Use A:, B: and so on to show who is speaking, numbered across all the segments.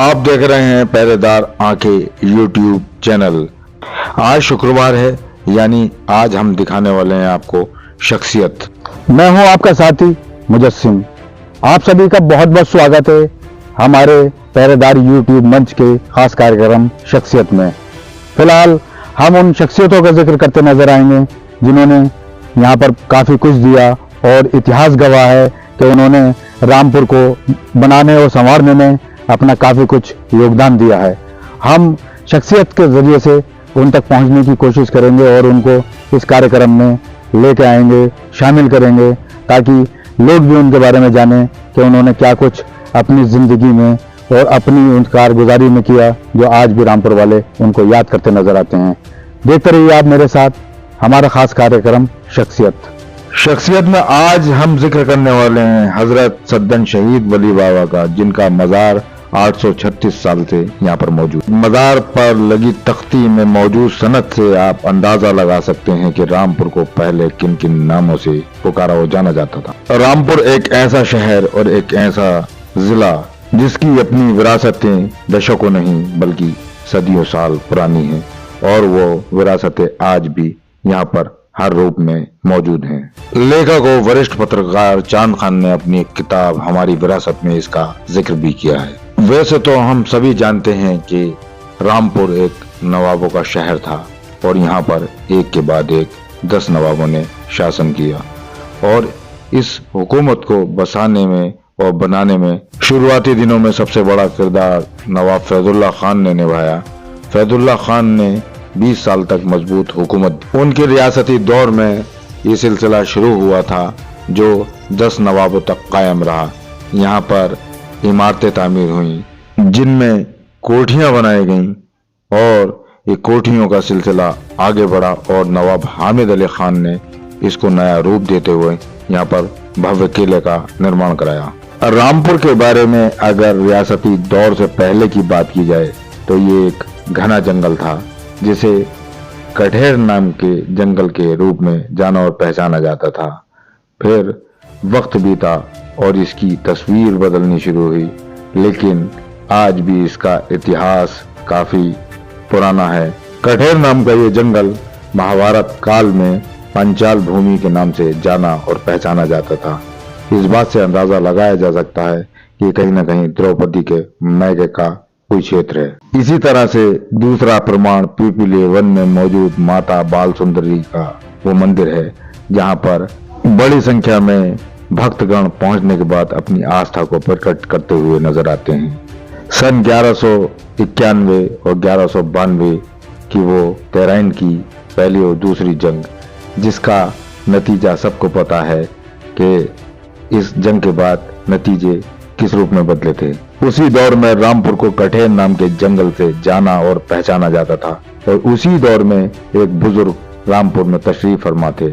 A: आप देख रहे हैं पहरेदार आंखें यूट्यूब चैनल। आज शुक्रवार है, यानी आज हम दिखाने वाले हैं आपको शख्सियत।
B: मैं हूं आपका साथी मुजस्सिम। आप सभी का बहुत बहुत स्वागत है हमारे पहरेदार यूट्यूब मंच के खास कार्यक्रम शख्सियत में। फिलहाल हम उन शख्सियतों का जिक्र करते नजर आएंगे जिन्होंने यहाँ पर काफी कुछ दिया और इतिहास गवाह है कि उन्होंने रामपुर को बनाने और संवारने में अपना काफी कुछ योगदान दिया है। हम शख्सियत के जरिए से उन तक पहुंचने की कोशिश करेंगे और उनको इस कार्यक्रम में लेके आएंगे, शामिल करेंगे, ताकि लोग भी उनके बारे में जानें कि उन्होंने क्या कुछ अपनी जिंदगी में और अपनी उन कारगुजारी में किया जो आज भी रामपुर वाले उनको याद करते नजर आते हैं। देखते रहिए आप मेरे साथ हमारा खास कार्यक्रम
A: शख्सियत में आज हम जिक्र करने वाले हैं हजरत सद्दन शहीद वली बाबा का, जिनका मजार 836 साल से यहाँ पर मौजूद। मजार पर लगी तख्ती में मौजूद सनद से आप अंदाजा लगा सकते हैं कि रामपुर को पहले किन किन नामों से पुकारा और जाना जाता था। रामपुर एक ऐसा शहर और एक ऐसा जिला जिसकी अपनी विरासतें दशकों नहीं बल्कि सदियों साल पुरानी हैं, और वो विरासतें आज भी यहाँ पर हर रूप में मौजूद हैं। लेखक और वरिष्ठ पत्रकार चांद खान ने अपनी एक किताब हमारी विरासत में इसका जिक्र भी किया है। वैसे तो हम सभी जानते हैं कि रामपुर एक नवाबों का शहर था और यहाँ पर एक के बाद एक 10 नवाबों ने शासन किया, और इस हुकूमत को बसाने में और बनाने में शुरुआती दिनों में सबसे बड़ा किरदार नवाब फैजुल्ला खान ने निभाया। फैजुल्ला खान ने 20 साल तक मजबूत हुकूमत। उनके रियासती दौर में ये सिलसिला शुरू हुआ था जो 10 नवाबों तक कायम रहा। यहाँ पर इमारतें तामीर हुई जिनमें कोठियां बनाई गईं, और ये कोठियों का सिलसिला आगे बढ़ा और नवाब हामिद अली खान ने इसको नया रूप देते हुए यहाँ पर भव्य किले का निर्माण कराया। रामपुर के बारे में अगर रियासती दौर से पहले की बात की जाए तो ये एक घना जंगल था जिसे कठेर नाम के जंगल के रूप में जाना और पहचाना जाता था। फिर वक्त बीता और इसकी तस्वीर बदलनी शुरू हुई, लेकिन आज भी इसका इतिहास काफी पुराना है। कठेर नाम का ये जंगल महाभारत काल में पंचाल भूमि के नाम से जाना और पहचाना जाता था। इस बात से अंदाजा लगाया जा सकता है कि कहीं न कहीं द्रौपदी के मैके का कोई क्षेत्र है। इसी तरह से दूसरा प्रमाण पीपीले वन में मौजूद माता बाल सुंदरी का वो मंदिर है, जहाँ पर बड़ी संख्या में भक्तगण पहुंचने के बाद अपनी आस्था को प्रकट करते हुए नजर आते हैं। सन 1191 और 1192 की वो तैराइन की पहली और दूसरी जंग, जिसका नतीजा सबको पता है कि इस जंग के बाद नतीजे किस रूप में बदले थे। उसी दौर में रामपुर को कठेर नाम के जंगल से जाना और पहचाना जाता था, और उसी दौर में एक बुजुर्ग रामपुर में तशरीफ फरमा थे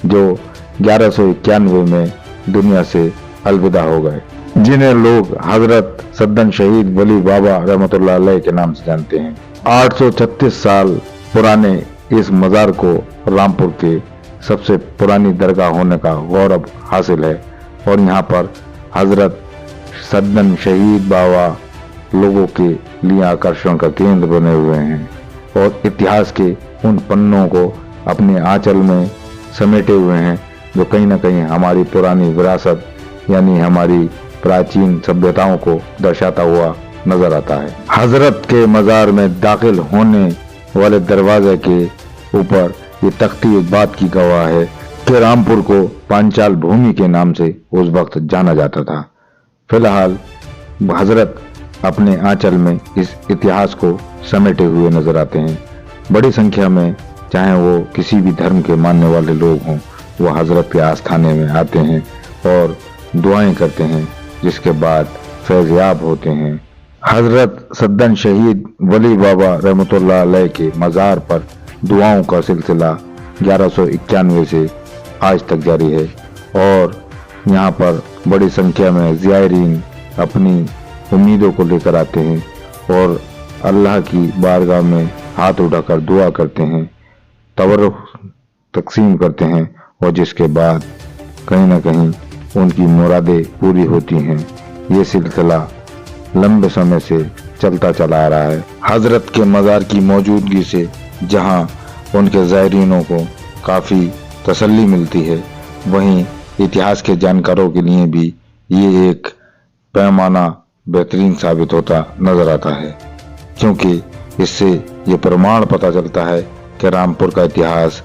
A: जो 1191 में दुनिया से अलविदा हो गए, जिन्हें लोग हजरत सद्दन शहीद वली बाबा रहमतुल्लाह अलैह के नाम से जानते हैं। 836 साल पुराने इस मजार को रामपुर के सबसे पुरानी दरगाह होने का गौरव हासिल है, और यहाँ पर हजरत सद्दन शहीद बाबा लोगों के लिए आकर्षण का केंद्र बने हुए हैं, और इतिहास के उन पन्नों को अपने आंचल में समेटे हुए हैं जो कहीं ना कहीं हमारी पुरानी विरासत यानी हमारी प्राचीन सभ्यताओं को दर्शाता हुआ नजर आता है। हजरत के मजार में दाखिल होने वाले दरवाजे के ऊपर ये तख्ती इस बात की गवाह है कि रामपुर को पांचाल भूमि के नाम से उस वक्त जाना जाता था। फिलहाल हजरत अपने आंचल में इस इतिहास को समेटे हुए नजर आते हैं। बड़ी संख्या में चाहे वो किसी भी धर्म के मानने वाले लोग हों, वो हजरत के आस्थाने में आते हैं और दुआएं करते हैं, जिसके बाद फैज़याब होते हैं। हजरत सद्दन शहीद वली बाबा रहमतुल्लाह अलैह के मजार पर दुआओं का सिलसिला 1191 से आज तक जारी है, और यहाँ पर बड़ी संख्या में ज़ायरीन अपनी उम्मीदों को लेकर आते हैं और अल्लाह की बारगाह में हाथ उठाकर दुआ करते हैं, तबरुक तकसीम करते हैं, और जिसके बाद कहीं ना कहीं उनकी मुरादें पूरी होती हैं। ये सिलसिला लंबे समय से चलता चला आ रहा है। हजरत के मज़ार की मौजूदगी से जहां उनके ज़ायरीनों को काफ़ी तसल्ली मिलती है, वहीं इतिहास के जानकारों के लिए भी ये एक पैमाना बेहतरीन साबित होता नजर आता है, क्योंकि इससे ये प्रमाण पता चलता है कि रामपुर का इतिहास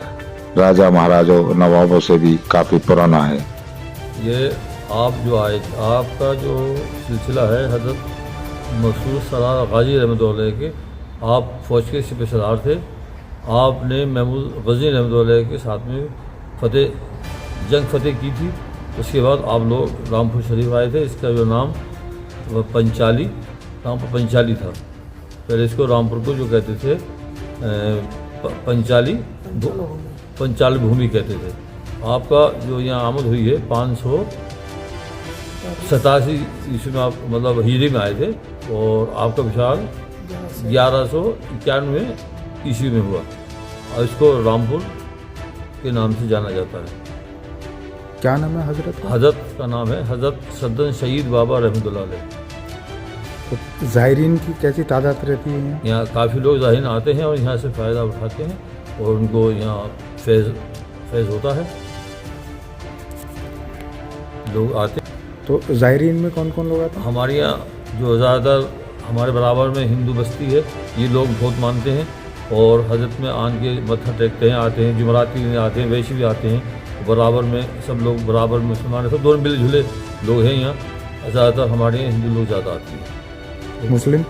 A: राजा महाराजों नवाबों से भी काफ़ी पुराना है।
C: ये आप जो आए, आपका जो सिलसिला है हज़रत मसूद सरार गाजी रहमतुल्लाह अलैह के, आप फौज के सिपह सलार थे। आपने महमूद गज़नी रहमतुल्लाह अलैह के साथ में जंग फतेह की थी। उसके बाद आप लोग रामपुर शरीफ आए थे। इसका जो नाम पंचाली, रामपुर पंचाली था। पहले इसको रामपुर को जो कहते थे पंचाली भूमि कहते थे। आपका जो यहाँ आमद हुई है 587 ईस्वी में, आप मतलब हिजरी में आए थे, और आपका विशाल 1191 ईस्वी में हुआ, और इसको रामपुर के नाम से जाना जाता है।
D: क्या नाम है हजरत का?
C: हजरत का नाम है हजरत सद्दन शहीद बाबा रहमतुल्लाह अलैह।
D: तो ज़ायरीन की कैसी तादाद रहती है?
C: यहाँ काफ़ी लोग ज़ाहिर आते हैं और यहाँ से फ़ायदा उठाते हैं, और उनको यहाँ फैज़ होता है, लोग आते हैं।
D: तो ज़ायरीन में कौन कौन लोग आते हैं?
C: हमारे यहाँ जो ज़्यादातर हमारे बराबर में हिंदू बस्ती है, ये लोग बहुत मानते हैं, और हजरत में आन के मत्था टेकते हैं, आते हैं, जुमराती में आते हैं, वैश्य भी आते हैं। बराबर में सब लोग बराबर मुसलमान सब दोनों मिले जुले लोग हैं यहाँ। ज़्यादातर हमारे यहाँ हिंदू लोग ज़्यादा आते हैं, मुस्लिम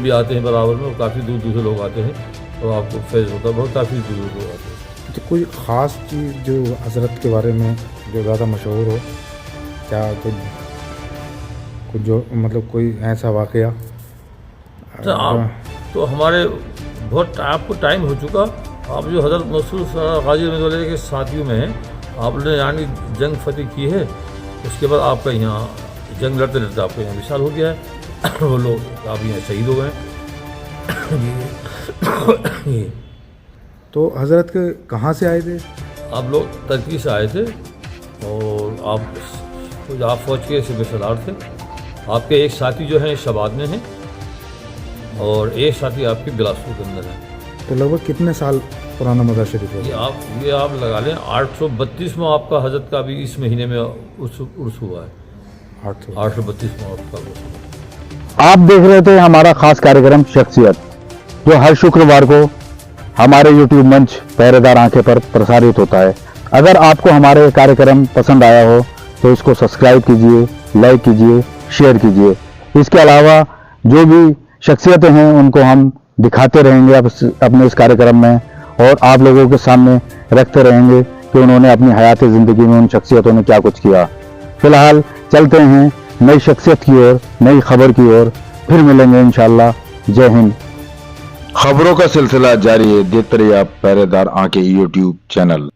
C: भी आते हैं बराबर में, और काफ़ी दूर दूर से लोग आते हैं, और आपको फैज़ होता है बहुत, काफ़ी दूर दूर लोग आते हैं।
D: तो कोई ख़ास चीज़ जो हजरत के बारे में जो ज़्यादा मशहूर हो, क्या कुछ जो मतलब कोई ऐसा वाक़या?
C: तो हमारे बहुत आपको टाइम हो चुका। आप जो हजरत मसूद सरार गाजी रहमतुल्लाह अलैह के साथियों में हैं, आपने यानी जंग फतेह की है। उसके बाद आपका यहाँ जंग लड़ते लड़ते आपका यहाँ विशाल हो गया है। वो लोग आप यहाँ शहीद हो गए।
D: तो हजरत के कहाँ से आए थे?
C: आप लोग तुर्की से आए थे, और आप फौज के सिपह सलार थे। आपके एक साथी जो हैं शबाद में हैं, और एक साथी आपके बिलासपुर के अंदर है।
D: तो लगभग कितने साल पुराना मज़ार शरीफ है?
C: ये आप लगा लें 832 में आपका हजरत का भी इस महीने में उर्स हुआ है। 832 में आपका उर्स हुआ।
B: आप देख रहे थे हमारा खास कार्यक्रम शख्सियत, जो हर शुक्रवार को हमारे YouTube मंच पहरेदार आंखें पर प्रसारित होता है। अगर आपको हमारे कार्यक्रम पसंद आया हो तो इसको सब्सक्राइब कीजिए, लाइक कीजिए, शेयर कीजिए। इसके अलावा जो भी शख्सियतें हैं उनको हम दिखाते रहेंगे अपने इस कार्यक्रम में, और आप लोगों के सामने रखते रहेंगे कि उन्होंने अपनी हयात ज़िंदगी में उन शख्सियतों ने क्या कुछ किया। फिलहाल चलते हैं नई शख्सियत की ओर, नई खबर की ओर। फिर मिलेंगे इंशाअल्लाह। जय हिंद।
A: खबरों का सिलसिला जारी है, देखते रहिए आप पहरेदार आंखें YouTube चैनल।